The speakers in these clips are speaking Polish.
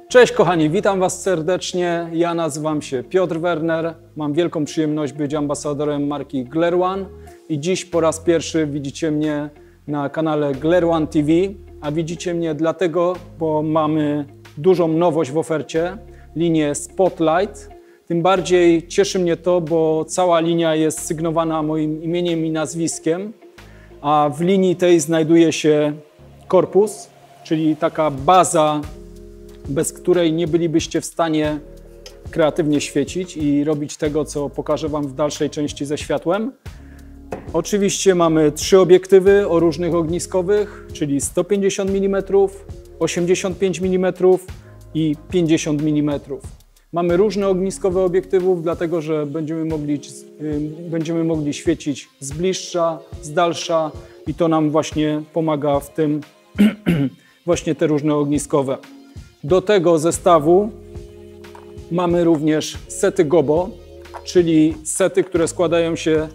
Cześć kochani, witam Was serdecznie. Ja nazywam się Piotr Werner. Mam wielką przyjemność być ambasadorem marki Gler1 i dziś po raz pierwszy widzicie mnie na kanale Gler1 TV, a widzicie mnie dlatego, bo mamy dużą nowość w ofercie, linię Spotlight. Tym bardziej cieszy mnie to, bo cała linia jest sygnowana moim imieniem i nazwiskiem, a w linii tej znajduje się korpus, czyli taka baza, bez której nie bylibyście w stanie kreatywnie świecić i robić tego, co pokażę Wam w dalszej części ze światłem. Oczywiście mamy 3 obiektywy o różnych ogniskowych, czyli 150 mm, 85 mm i 50 mm. Mamy różne ogniskowe obiektywów, dlatego że będziemy mogli świecić z bliższa, z dalsza i to nam właśnie pomaga w tym właśnie te różne ogniskowe. Do tego zestawu mamy również sety gobo, czyli sety, które składają się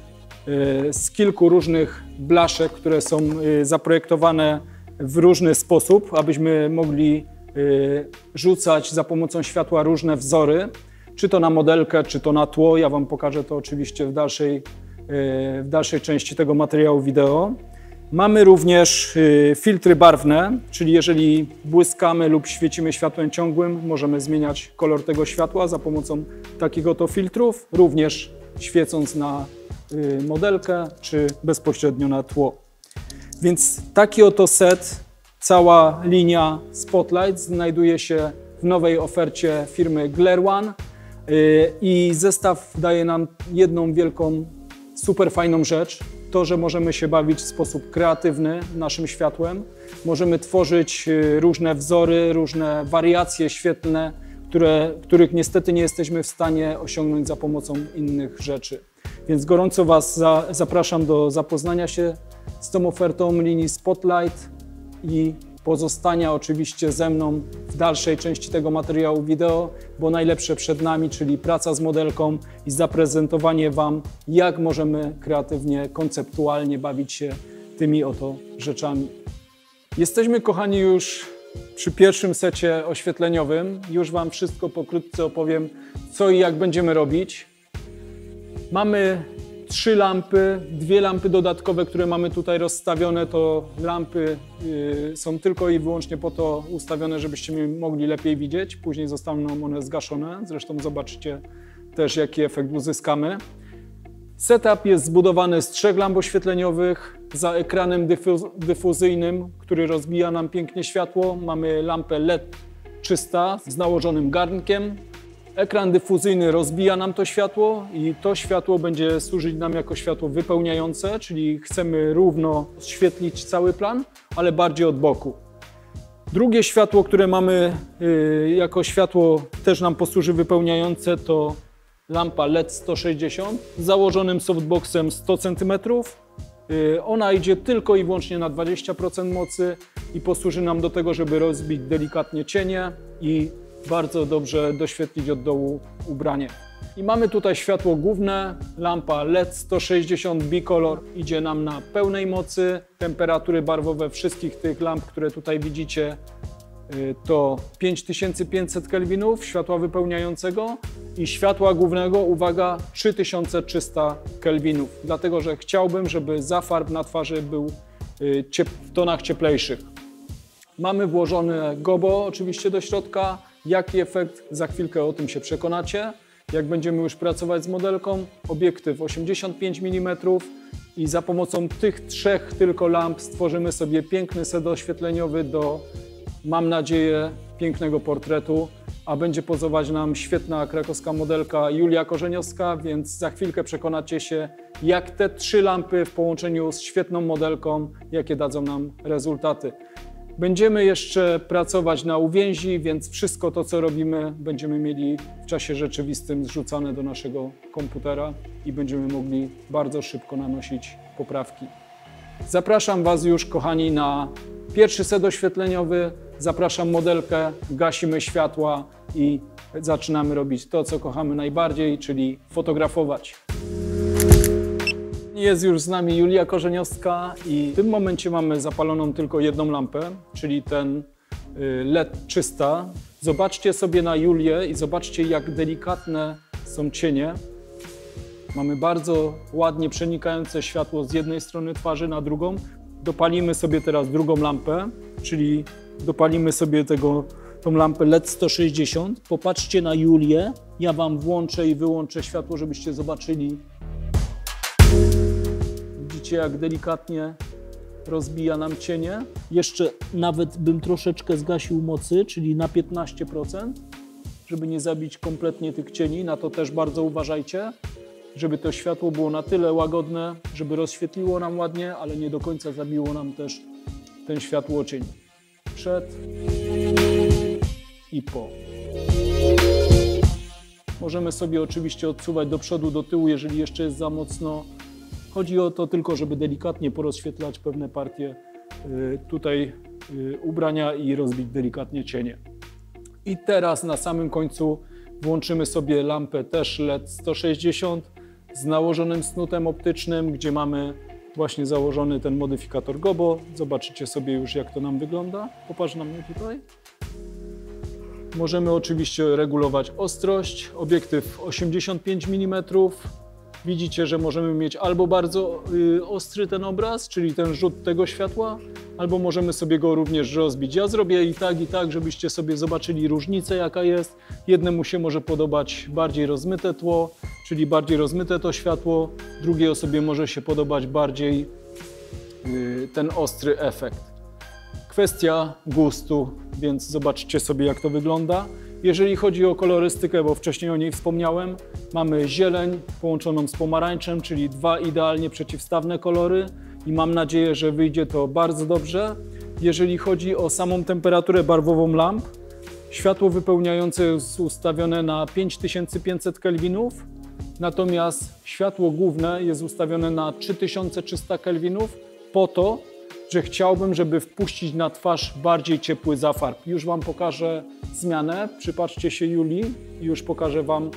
z kilku różnych blaszek, które są zaprojektowane w różny sposób, abyśmy mogli rzucać za pomocą światła różne wzory, czy to na modelkę, czy to na tło. Ja Wam pokażę to oczywiście w dalszej części tego materiału wideo. Mamy również filtry barwne, czyli jeżeli błyskamy lub świecimy światłem ciągłym, możemy zmieniać kolor tego światła za pomocą takiego to filtrów, również świecąc na modelkę czy bezpośrednio na tło. Więc taki oto set, cała linia Spotlight znajduje się w nowej ofercie firmy Gler1 i zestaw daje nam jedną wielką, super fajną rzecz. To, że możemy się bawić w sposób kreatywny naszym światłem. Możemy tworzyć różne wzory, różne wariacje świetlne, których niestety nie jesteśmy w stanie osiągnąć za pomocą innych rzeczy. Więc gorąco Was zapraszam do zapoznania się z tą ofertą linii Spotlight i pozostania oczywiście ze mną w dalszej części tego materiału wideo, bo najlepsze przed nami, czyli praca z modelką i zaprezentowanie Wam, jak możemy kreatywnie, konceptualnie bawić się tymi oto rzeczami. Jesteśmy, kochani, już przy pierwszym secie oświetleniowym. Już Wam wszystko pokrótce opowiem, co i jak będziemy robić. Mamy 3 lampy, 2 lampy dodatkowe, które mamy tutaj rozstawione. To lampy są tylko i wyłącznie po to ustawione, żebyście mnie mogli lepiej widzieć. Później zostaną one zgaszone. Zresztą zobaczycie też, jaki efekt uzyskamy. Setup jest zbudowany z 3 lamp oświetleniowych za ekranem dyfuzyjnym, który rozbija nam pięknie światło. Mamy lampę LED 300 z nałożonym garnkiem. Ekran dyfuzyjny rozbija nam to światło i to światło będzie służyć nam jako światło wypełniające, czyli chcemy równo oświetlić cały plan, ale bardziej od boku. Drugie światło, które mamy jako światło też nam posłuży wypełniające, to lampa LED 160 z założonym softboxem 100 cm. Ona idzie tylko i wyłącznie na 20% mocy i posłuży nam do tego, żeby rozbić delikatnie cienie i bardzo dobrze doświetlić od dołu ubranie. I mamy tutaj światło główne, lampa LED 160 Bicolor idzie nam na pełnej mocy. Temperatury barwowe wszystkich tych lamp, które tutaj widzicie, to 5500 kelwinów światła wypełniającego i światła głównego, uwaga, 3300 kelwinów. Dlatego, że chciałbym, żeby zafarb na twarzy był w tonach cieplejszych. Mamy włożone gobo oczywiście do środka. Jaki efekt? Za chwilkę o tym się przekonacie. Jak będziemy już pracować z modelką, obiektyw 85 mm i za pomocą tych 3 tylko lamp stworzymy sobie piękny set oświetleniowy do, mam nadzieję, pięknego portretu, a będzie pozować nam świetna krakowska modelka Julia Korzeniowska, więc za chwilkę przekonacie się, jak te 3 lampy w połączeniu z świetną modelką, jakie dadzą nam rezultaty. Będziemy jeszcze pracować na uwięzi, więc wszystko to, co robimy, będziemy mieli w czasie rzeczywistym zrzucane do naszego komputera i będziemy mogli bardzo szybko nanosić poprawki. Zapraszam Was już, kochani, na pierwszy set oświetleniowy. Zapraszam modelkę, gasimy światła i zaczynamy robić to, co kochamy najbardziej, czyli fotografować. Jest już z nami Julia Korzeniowska i w tym momencie mamy zapaloną tylko jedną lampę, czyli ten LED 300 Zobaczcie sobie na Julię i zobaczcie, jak delikatne są cienie. Mamy bardzo ładnie przenikające światło z jednej strony twarzy na drugą. Dopalimy sobie teraz drugą lampę, czyli dopalimy sobie tą lampę LED 160. Popatrzcie na Julię. Ja Wam włączę i wyłączę światło, żebyście zobaczyli. Widzicie, jak delikatnie rozbija nam cienie. Jeszcze nawet bym troszeczkę zgasił mocy, czyli na 15%, żeby nie zabić kompletnie tych cieni. Na to też bardzo uważajcie, żeby to światło było na tyle łagodne, żeby rozświetliło nam ładnie, ale nie do końca zabiło nam też ten światłocień. Przed i po. Możemy sobie oczywiście odsuwać do przodu, do tyłu, jeżeli jeszcze jest za mocno. Chodzi o to tylko, żeby delikatnie porozświetlać pewne partie tutaj ubrania i rozbić delikatnie cienie. I teraz na samym końcu włączymy sobie lampę też LED 160 z nałożonym snutem optycznym, gdzie mamy właśnie założony ten modyfikator Gobo. Zobaczycie sobie już, jak to nam wygląda. Popatrz na mnie tutaj. Możemy oczywiście regulować ostrość. Obiektyw 85 mm. Widzicie, że możemy mieć albo bardzo ostry ten obraz, czyli ten rzut tego światła, albo możemy sobie go również rozbić. Ja zrobię i tak, żebyście sobie zobaczyli różnicę, jaka jest. Jednemu się może podobać bardziej rozmyte tło, czyli bardziej rozmyte to światło, drugiej osobie może się podobać bardziej ten ostry efekt. Kwestia gustu, więc zobaczcie sobie, jak to wygląda. Jeżeli chodzi o kolorystykę, bo wcześniej o niej wspomniałem, mamy zieleń połączoną z pomarańczem, czyli dwa idealnie przeciwstawne kolory i mam nadzieję, że wyjdzie to bardzo dobrze. Jeżeli chodzi o samą temperaturę barwową lamp, światło wypełniające jest ustawione na 5500 kelwinów, natomiast światło główne jest ustawione na 3300 kelwinów po to, że chciałbym, żeby wpuścić na twarz bardziej ciepły zafarb. Już Wam pokażę zmianę. Przypatrzcie się Julii i już pokażę Wam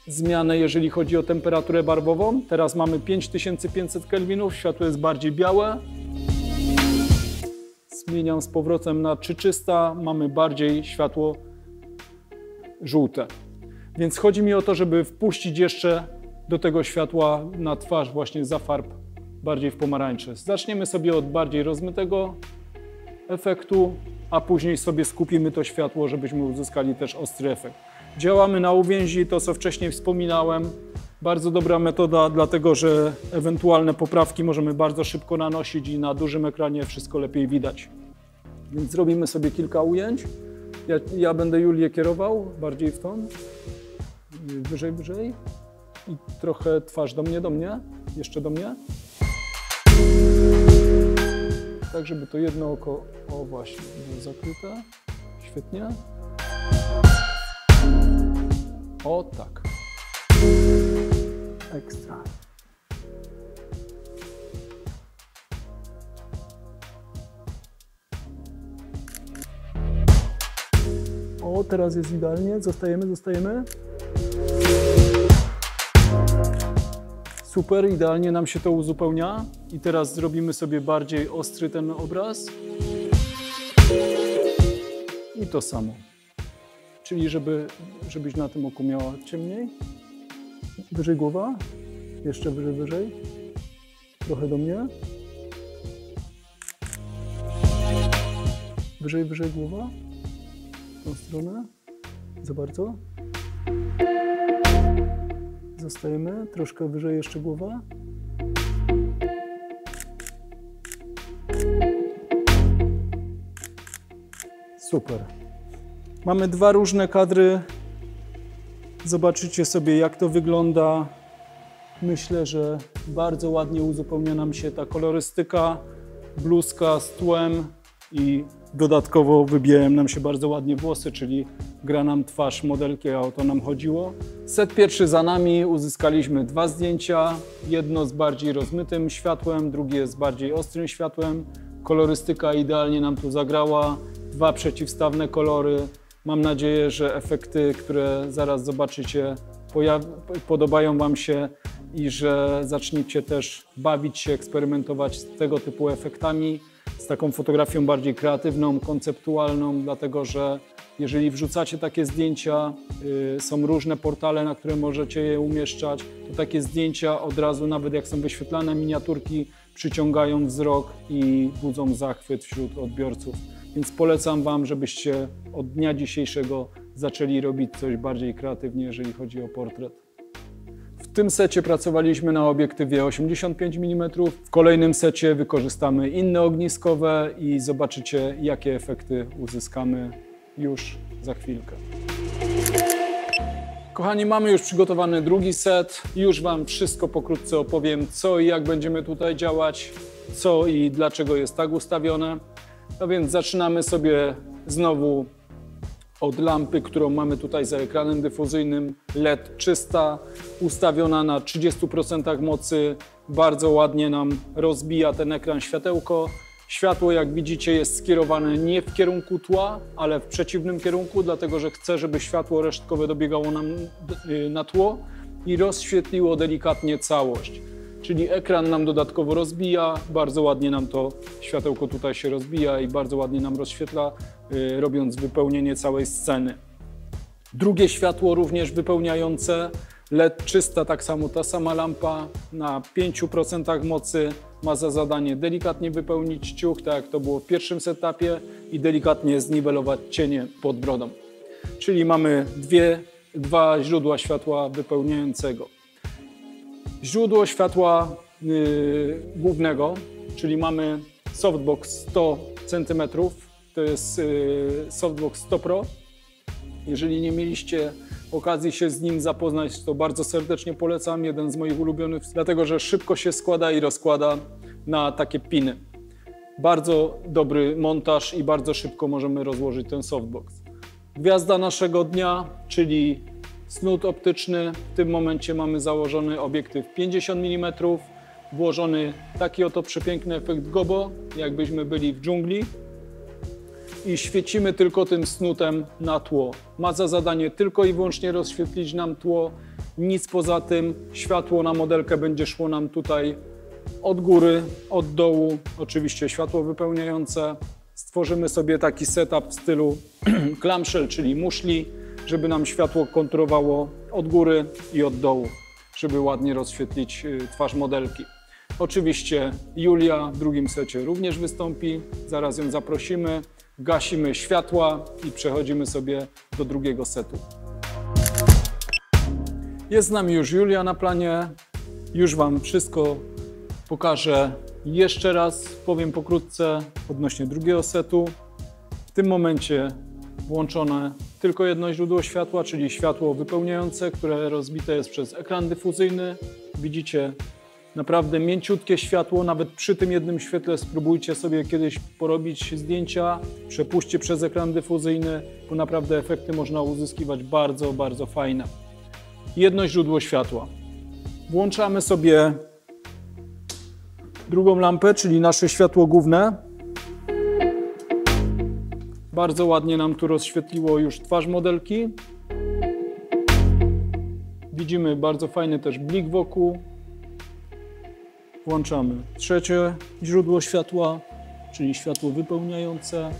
zmianę, jeżeli chodzi o temperaturę barwową. Teraz mamy 5500 kelwinów, światło jest bardziej białe. Zmieniam z powrotem na 3300, mamy bardziej światło żółte. Więc chodzi mi o to, żeby wpuścić jeszcze do tego światła na twarz właśnie zafarb bardziej w pomarańcze. Zaczniemy sobie od bardziej rozmytego efektu, a później sobie skupimy to światło, żebyśmy uzyskali też ostry efekt. Działamy na uwięzi, to co wcześniej wspominałem. Bardzo dobra metoda, dlatego że ewentualne poprawki możemy bardzo szybko nanosić i na dużym ekranie wszystko lepiej widać. Więc zrobimy sobie kilka ujęć. Ja będę Julię kierował bardziej w ton. Wyżej. I trochę twarz do mnie. Jeszcze do mnie. Tak, żeby to jedno oko, o właśnie, było zakryte. Świetnie. O tak. Ekstra. O, teraz jest idealnie. Zostajemy. Super, idealnie nam się to uzupełnia. I teraz zrobimy sobie bardziej ostry ten obraz. I to samo. Czyli żebyś na tym oku miała ciemniej. Wyżej głowa. Jeszcze wyżej. Trochę do mnie. Wyżej głowa. W tą stronę. Za bardzo. Zostajemy. Troszkę wyżej jeszcze głowa. Super. Mamy dwa różne kadry. Zobaczycie sobie, jak to wygląda. Myślę, że bardzo ładnie uzupełnia nam się ta kolorystyka, bluzka z tłem i dodatkowo wybijają nam się bardzo ładnie włosy, czyli gra nam twarz modelki, a o to nam chodziło. Set pierwszy za nami, uzyskaliśmy dwa zdjęcia. Jedno z bardziej rozmytym światłem, drugie z bardziej ostrym światłem. Kolorystyka idealnie nam tu zagrała. Dwa przeciwstawne kolory. Mam nadzieję, że efekty, które zaraz zobaczycie, podobają Wam się i że zaczniecie też bawić się, eksperymentować z tego typu efektami. z taką fotografią bardziej kreatywną, konceptualną, dlatego że jeżeli wrzucacie takie zdjęcia, są różne portale, na które możecie je umieszczać, to takie zdjęcia od razu, nawet jak są wyświetlane miniaturki, przyciągają wzrok i budzą zachwyt wśród odbiorców. Więc polecam Wam, żebyście od dnia dzisiejszego zaczęli robić coś bardziej kreatywnie, jeżeli chodzi o portret. W tym secie pracowaliśmy na obiektywie 85 mm. W kolejnym secie wykorzystamy inne ogniskowe i zobaczycie, jakie efekty uzyskamy już za chwilkę. Kochani, mamy już przygotowany drugi set. Już Wam wszystko pokrótce opowiem, co i jak będziemy tutaj działać, co i dlaczego jest tak ustawione. No więc zaczynamy sobie znowu od lampy, którą mamy tutaj za ekranem dyfuzyjnym, LED czysta, ustawiona na 30% mocy. Bardzo ładnie nam rozbija ten ekran światełko. Światło, jak widzicie, jest skierowane nie w kierunku tła, ale w przeciwnym kierunku, dlatego że chcę, żeby światło resztkowe dobiegało nam na tło i rozświetliło delikatnie całość. Czyli ekran nam dodatkowo rozbija, bardzo ładnie nam to światełko tutaj się rozbija i bardzo ładnie nam rozświetla, robiąc wypełnienie całej sceny. Drugie światło również wypełniające, LED czysta, tak samo ta sama lampa na 5% mocy ma za zadanie delikatnie wypełnić ciuch, tak jak to było w pierwszym setupie, i delikatnie zniwelować cienie pod brodą. Czyli mamy dwa źródła światła wypełniającego. Źródło światła głównego, czyli mamy softbox 100 cm, to jest softbox 100 Pro. Jeżeli nie mieliście okazji się z nim zapoznać, to bardzo serdecznie polecam. Jeden z moich ulubionych, dlatego że szybko się składa i rozkłada na takie piny. Bardzo dobry montaż i bardzo szybko możemy rozłożyć ten softbox. Gwiazda naszego dnia, czyli snut optyczny. W tym momencie mamy założony obiektyw 50 mm, włożony taki oto przepiękny efekt gobo, jakbyśmy byli w dżungli. I świecimy tylko tym snutem na tło. Ma za zadanie tylko i wyłącznie rozświetlić nam tło, nic poza tym. Światło na modelkę będzie szło nam tutaj od góry, od dołu, oczywiście światło wypełniające. Stworzymy sobie taki setup w stylu clamshell, czyli muszli, żeby nam światło kontrolowało od góry i od dołu, żeby ładnie rozświetlić twarz modelki. Oczywiście Julia w drugim secie również wystąpi, zaraz ją zaprosimy. Gasimy światła i przechodzimy sobie do drugiego setu. Jest z nami już Julia na planie. Już Wam wszystko pokażę jeszcze raz. Powiem pokrótce odnośnie drugiego setu. W tym momencie włączone tylko jedno źródło światła, czyli światło wypełniające, które rozbite jest przez ekran dyfuzyjny. Widzicie naprawdę mięciutkie światło, nawet przy tym jednym świetle spróbujcie sobie kiedyś porobić zdjęcia, przepuśćcie przez ekran dyfuzyjny, bo naprawdę efekty można uzyskiwać bardzo, bardzo fajne. Jedno źródło światła. Włączamy sobie drugą lampę, czyli nasze światło główne. Bardzo ładnie nam tu rozświetliło już twarz modelki. Widzimy bardzo fajny też blik wokół. Włączamy trzecie źródło światła, czyli światło wypełniające.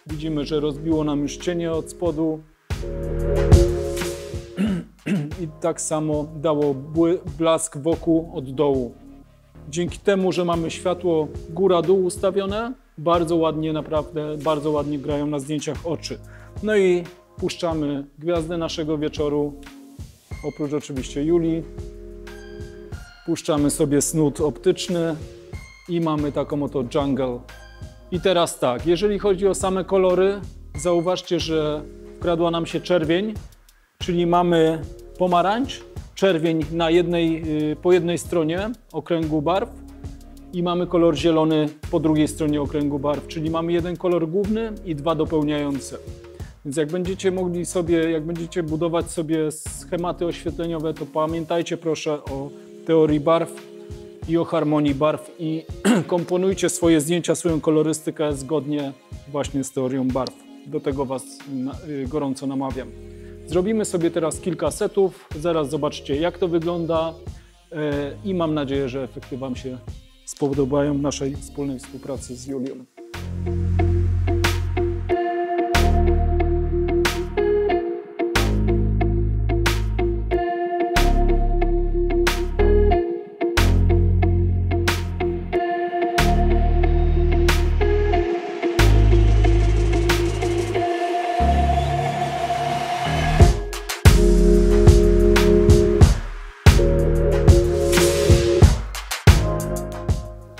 Widzimy, że rozbiło nam już cienie od spodu. I tak samo dało blask wokół od dołu. Dzięki temu, że mamy światło góra-dół ustawione, bardzo ładnie, naprawdę bardzo ładnie grają na zdjęciach oczy. No i puszczamy gwiazdę naszego wieczoru, oprócz oczywiście Julii. Puszczamy sobie snut optyczny i mamy taką oto jungle. I teraz tak, jeżeli chodzi o same kolory, zauważcie, że wkradła nam się czerwień, czyli mamy pomarańcz, czerwień po jednej stronie okręgu barw i mamy kolor zielony po drugiej stronie okręgu barw, czyli mamy jeden kolor główny i dwa dopełniające. Więc jak będziecie mogli sobie, jak będziecie budować sobie schematy oświetleniowe, to pamiętajcie proszę o teorii barw i o harmonii barw i komponujcie swoje zdjęcia, swoją kolorystykę zgodnie właśnie z teorią barw. Do tego Was gorąco namawiam. Zrobimy sobie teraz kilka setów, zaraz zobaczcie jak to wygląda i mam nadzieję, że efekty Wam się spodobają w naszej wspólnej współpracy z Julią.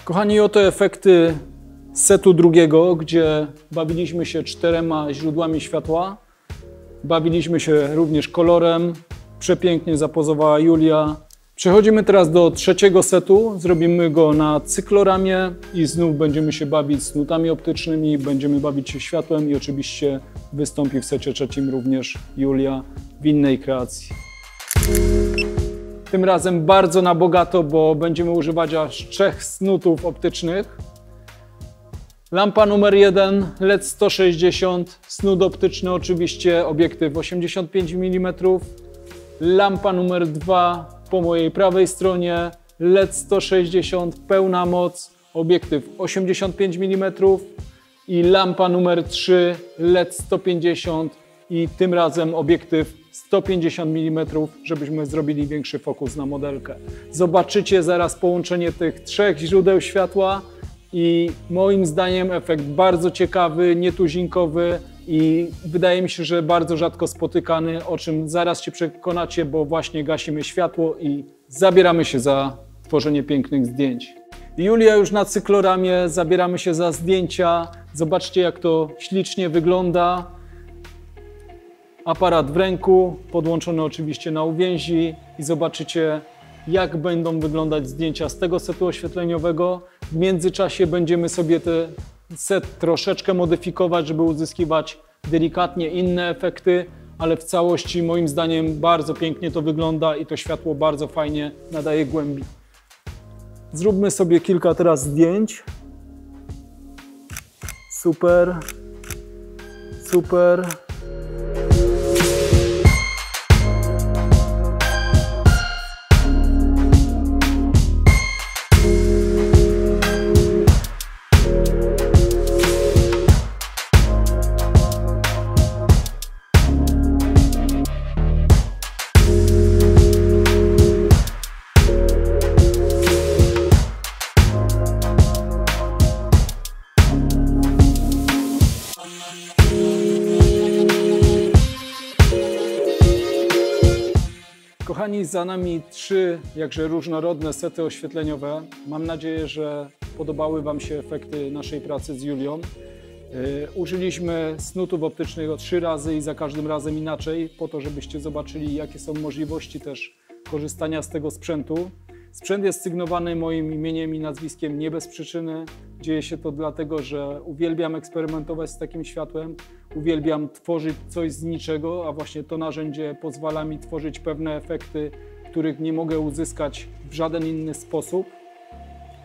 Kochani, oto efekty setu drugiego, gdzie bawiliśmy się 4 źródłami światła. Bawiliśmy się również kolorem. Przepięknie zapozowała Julia. Przechodzimy teraz do trzeciego setu. Zrobimy go na cykloramie i znów będziemy się bawić z nutami optycznymi, będziemy bawić się światłem i oczywiście wystąpi w secie trzecim również Julia w innej kreacji. Tym razem bardzo na bogato, bo będziemy używać aż 3 snutów optycznych. Lampa numer 1 LED 160, snut optyczny oczywiście, obiektyw 85 mm. Lampa numer 2 po mojej prawej stronie, LED 160, pełna moc, obiektyw 85 mm. I lampa numer 3 LED 150 i tym razem obiektyw 150 mm, żebyśmy zrobili większy fokus na modelkę. Zobaczycie zaraz połączenie tych 3 źródeł światła i moim zdaniem efekt bardzo ciekawy, nietuzinkowy i wydaje mi się, że bardzo rzadko spotykany, o czym zaraz się przekonacie, bo właśnie gasimy światło i zabieramy się za tworzenie pięknych zdjęć. Julia już na cykloramie, zabieramy się za zdjęcia. Zobaczcie, jak to ślicznie wygląda. Aparat w ręku, podłączony oczywiście na uwięzi i zobaczycie, jak będą wyglądać zdjęcia z tego setu oświetleniowego. W międzyczasie będziemy sobie ten set troszeczkę modyfikować, żeby uzyskiwać delikatnie inne efekty, ale w całości moim zdaniem bardzo pięknie to wygląda i to światło bardzo fajnie nadaje głębi. Zróbmy sobie kilka teraz zdjęć. Super, super. Kochani, za nami 3 jakże różnorodne sety oświetleniowe. Mam nadzieję, że podobały Wam się efekty naszej pracy z Julią. Użyliśmy snutów optycznych 3 razy i za każdym razem inaczej, po to, żebyście zobaczyli, jakie są możliwości też korzystania z tego sprzętu. Sprzęt jest sygnowany moim imieniem i nazwiskiem nie bez przyczyny. Dzieje się to dlatego, że uwielbiam eksperymentować z takim światłem, uwielbiam tworzyć coś z niczego, a właśnie to narzędzie pozwala mi tworzyć pewne efekty, których nie mogę uzyskać w żaden inny sposób.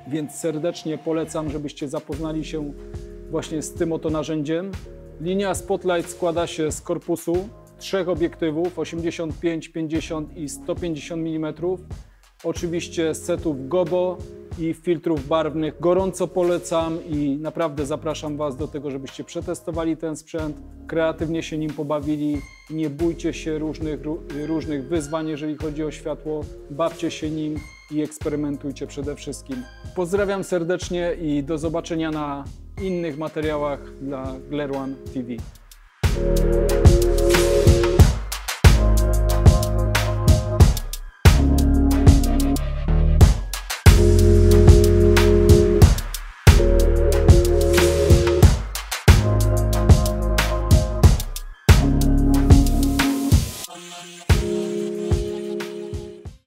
Więc serdecznie polecam, żebyście zapoznali się właśnie z tym oto narzędziem. Linia Spotlight składa się z korpusu 3 obiektywów 85, 50 i 150 mm. Oczywiście setów gobo i filtrów barwnych. Gorąco polecam i naprawdę zapraszam Was do tego, żebyście przetestowali ten sprzęt, kreatywnie się nim pobawili. Nie bójcie się różnych wyzwań, jeżeli chodzi o światło. Bawcie się nim i eksperymentujcie przede wszystkim. Pozdrawiam serdecznie i do zobaczenia na innych materiałach dla GlerOne TV.